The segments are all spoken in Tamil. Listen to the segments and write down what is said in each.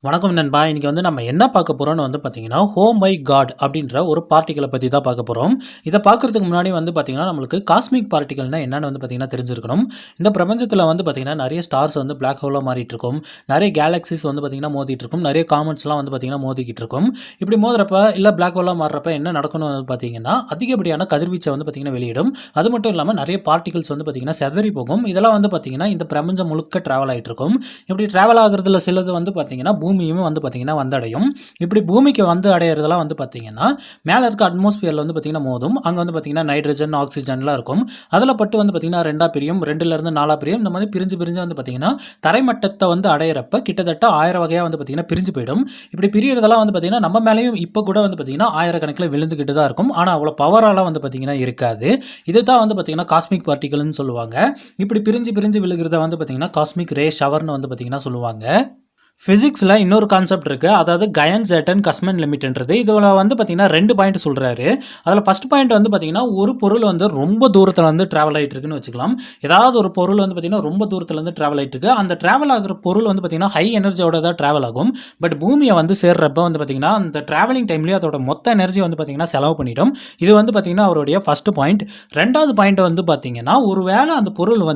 வணக்கம் நண்பா. இன்னைக்கு நம்ம என்ன பார்க்க போறோம்னு பார்த்தீங்கன்னா, "ஓ மை காட்" அப்படின்ற ஒரு பார்ட்டிகள பத்தி தான் பார்க்க போறோம். இத பார்க்கறதுக்கு முன்னாடி பார்த்தீங்கன்னா, நம்மளுக்கு காஸ்மிக் பார்ட்டிகல்னா என்னன்னு பார்த்தீங்கன்னா தெரிஞ்சிருக்கணும். இந்த பிரபஞ்சத்தில பார்த்தீங்கன்னா, நெறைய ஸ்டார்ஸ் பிளாக் ஹோலா மாறிட்டு இருக்கும். நெறைய கேலக்ஸிஸ் பார்த்தீங்கன்னா மோதிட்டு இருக்கும். நெறைய காமெட்ஸ்லாம் பார்த்தீங்கன்னா மோதிக்கிட்டு இருக்கும். இப்படி மோதுறப்ப இல்ல பிளாக் ஹோலா மாறுறப்ப என்ன நடக்கும்னு பார்த்தீங்கன்னா, அதிகப்படியான கதிர்வீச்ச பார்த்தீங்கன்னா வெளியிடும். அது மட்டும் இல்லாம நெறைய பார்ட்டிகிள்ஸ் பார்த்தீங்கன்னா சிதறி போகும். இதெல்லாம் பார்த்தீங்கன்னா, இந்த பிரபஞ்சம் முழுக்க டிராவல் ஆயிட்டு இருக்கும். இப்படி டிராவல் ஆகுறதுல சிலது பார்த்தீங்கன்னா பூமியும் பார்த்தீங்கன்னா வந்தடையும். இப்படி பூமிக்கு அடையிறதெல்லாம் பார்த்தீங்கன்னா, மேல இருக்க அட்மாஸ்பியர்ல பார்த்தீங்கன்னா மோதும். அங்க பார்த்தீங்கன்னா நைட்ரஜன், ஆக்ஸிஜன்லாம் இருக்கும். அதுல பட்டு பார்த்தீங்கன்னா 2ஆ பிரியும். 2ல இருந்து 4ஆ பிரியும். இந்த மாதிரி பிரிஞ்சு பிரிஞ்சு பார்த்தீங்கன்னா, தரைமட்டத்த அடையிறப்ப கிட்டத்தட்ட 1000 வகையா பார்த்தீங்கன்னா பிரிஞ்சு போயிடும். இப்படி பிரியறதெல்லாம் பார்த்தீங்கன்னா, நம்ம மேலயும் இப்ப கூட பார்த்தீங்கன்னா, ஆயிரக்கணக்கில விழுந்துகிட்டு தான் இருக்கும். ஆனா அவ்வளவு பவராலாம் பார்த்தீங்கன்னா இருக்காது. இதுதான் பார்த்தீங்கன்னா காஸ்மிக் பார்ட்டிகல்னு சொல்லுவாங்க. இப்படி பிரிஞ்சு பிரிஞ்சு விழுகிறத பார்த்தீங்கன்னா, காஸ்மிக் ரே ஷவர்னு பார்த்தீங்கன்னா சொல்லுவாங்க. பிசிக்ஸ்ல இன்னொரு கான்செப்ட் இருக்கு. அதாவது கயன் சேட்டன் கஸ்மன் லிமிட்ன்றது. இதுல பார்த்தீங்கன்னா 2 பாயிண்ட் சொல்றாரு. அதுல ஃபர்ஸ்ட் பாயிண்ட் பார்த்தீங்கன்னா, ஒரு பொருள் ரொம்ப தூரத்துல டிராவல் ஆயிட்டு இருக்குன்னு வச்சுக்கலாம். ஏதாவது ஒரு பொருள் பார்த்தீங்கன்னா ரொம்ப தூரத்துல டிராவல் ஆயிட்டு இருக்கு. அந்த டிராவல் ஆகுற பொருள் பார்த்தீங்கன்னா ஹை எனர்ஜியோட தான் டிராவல் ஆகும். பட் பூமியை சேர்றப்ப பார்த்தீங்கன்னா, அந்த டிராவலிங் டைம்லயே அதோட மொத்த எனர்ஜி பார்த்தீங்கன்னா செலவு பண்ணிடும். இது பார்த்தீங்கன்னா அவருடைய ஃபர்ஸ்ட் பாயிண்ட். 2வது பாயிண்ட் பார்த்தீங்கன்னா, ஒருவேளை அந்த பொருள்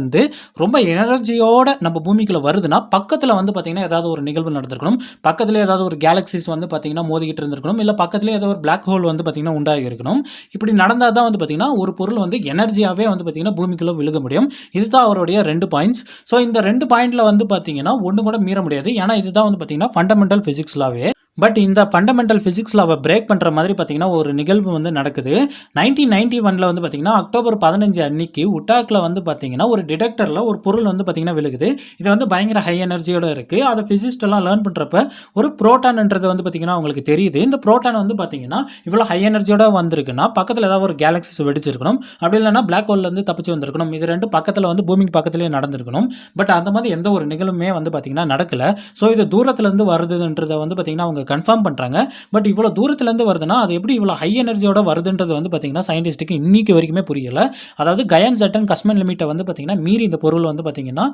ரொம்ப எனர்ஜியோட நம்ம பூமிக்குள்ள வருதுன்னா, பக்கத்துல பார்த்தீங்கன்னா ஏதாவது ஒரு நிகழ்வு நடந்திருக்கணும். பக்கத்துல ஏதாவது ஒரு கேலக்சிஸ் பார்த்தீங்கன்னா மோதிக்கிட்டு இருந்திருக்கணும். இல்ல பக்கத்துல ஏதாவது ஒரு பிளாக் ஹோல் பார்த்தீங்கன்னா உண்டாகி இருக்கணும். இப்படி நடந்தா தான் பார்த்தீங்கன்னா ஒரு பொருள் எனர்ஜியாவே பார்த்தீங்கன்னா பூமிக்குள்ள விழுக முடியும். இதுதான் அவருடைய 2 பாயிண்ட்ஸ். ஸோ இந்த 2 பாயிண்ட்ல பார்த்தீங்கன்னா ஒண்ணு கூட மீற முடியாது. ஏன்னா இதுதான் பார்த்தீங்கன்னா ஃபண்டமெண்டல் பிசிக்ஸ் லாவே. பட் இந்த ஃபண்டமெண்டல் பிசிக்ஸ் லாவை பிரேக் பண்ற மாதிரி பார்த்தீங்கன்னா ஒரு நிகழ்வு நடக்குது. 1991ல பார்த்தீங்கன்னா அக்டோபர் 15 அன்னைக்கு உட்டாக்ல பார்த்தீங்கன்னா ஒரு டிடெக்டர்ல ஒரு பொருள் பார்த்தீங்கன்னா விழுகுது. இது பயங்கர ஹை எனர்ஜியோட இருக்கு. அதை பிசிஸ்ட் எல்லாம் லேர்ன் பண்றப்ப ஒரு புரோட்டான்ன்றது பார்த்தீங்கன்னா உங்களுக்கு தெரியுது. இந்த புரோட்டான் பார்த்தீங்கன்னா இவ்வளவு ஹை எனர்ஜியோட வந்திருக்குன்னா பக்கத்துல ஏதாவது ஒரு கேலக்சிஸ் வெடிச்சிருக்கணும். அப்படி இல்லைன்னா பிளாக் ஹோல்ல தப்பிச்சு வந்திருக்கணும். இது ரெண்டு பக்கத்துல பூமிக்கு பக்கத்துலயே நடந்திருக்கணும். பட் அந்த மாதிரி எந்த ஒரு நிகழ்வுமே பார்த்தீங்கன்னா நடக்கல. ஸோ இது தூரத்துல இருந்து வருதுன்றத பார்த்தீங்கன்னா அவங்க கன்ஃபார்ம் பண்றாங்க. பட் இவ்வளவு தூரத்துல இருந்து வருதுன்னா அது எப்படி இவ்வளவு ஹை எனர்ஜியோட வருதுன்றது பார்த்தீங்கன்னா சயின்டிஸ்டுக்கு இன்னைக்கு வரைக்குமே புரியல. அதாவது கயன் சேட்டன் கஸ்மன் லிமிட்டை பார்த்தீங்கன்னா மீறி இந்த பொருள் பார்த்தீங்கன்னா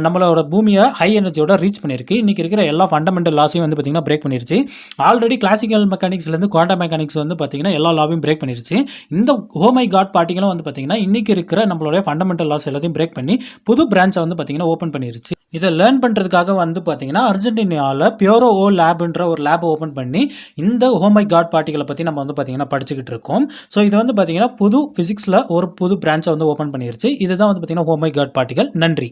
நம்மளோட பூமியை ஹை எனர்ஜியோட ரீச் பண்ணிருக்கு. இன்னைக்கு இருக்கிற எல்லா ஃபண்டமெண்டல் லாஸையும் பார்த்தீங்கன்னா பிரேக் பண்ணிருச்சு. ஆல்ரெடி கிளாசிக்கல் மெக்கானிக்ஸ்ல இருந்து குவாண்டம் மெக்கானிக்ஸ் பார்த்தீங்கன்னா எல்லா லாவையும் பிரேக் பண்ணிருச்சு. இந்த ஓ மை காட் பார்ட்டிகளும் பார்த்தீங்கன்னா இன்னைக்கு இருக்கிற நம்மளுடைய ஃபண்டமெண்டல் லாஸ் எல்லாத்தையும் பிரேக் பண்ணி புது பிரான்ச்சை பார்த்தீங்கன்னா ஓபன் பண்ணிருச்சு. இதை லேர்ன் பண்ணுறதுக்காக பார்த்தீங்கன்னா அர்ஜென்டினாவில் பியூரோ ஓ லேப்ன்ற ஒரு லேப் ஓப்பன் பண்ணி இந்த ஓ மை காட் பார்ட்டிகளை பற்றி நம்ம பார்த்தீங்கன்னா படிச்சுக்கிட்டு இருக்கோம். ஸோ இது பார்த்தீங்கன்னா புது ஃபிசிக்ஸில் ஒரு புது பிரான்ச்சை ஓப்பன் பண்ணிருச்சு. இதுதான் பார்த்தீங்கன்னா ஓ மை காட் பார்ட்டிகள். நன்றி.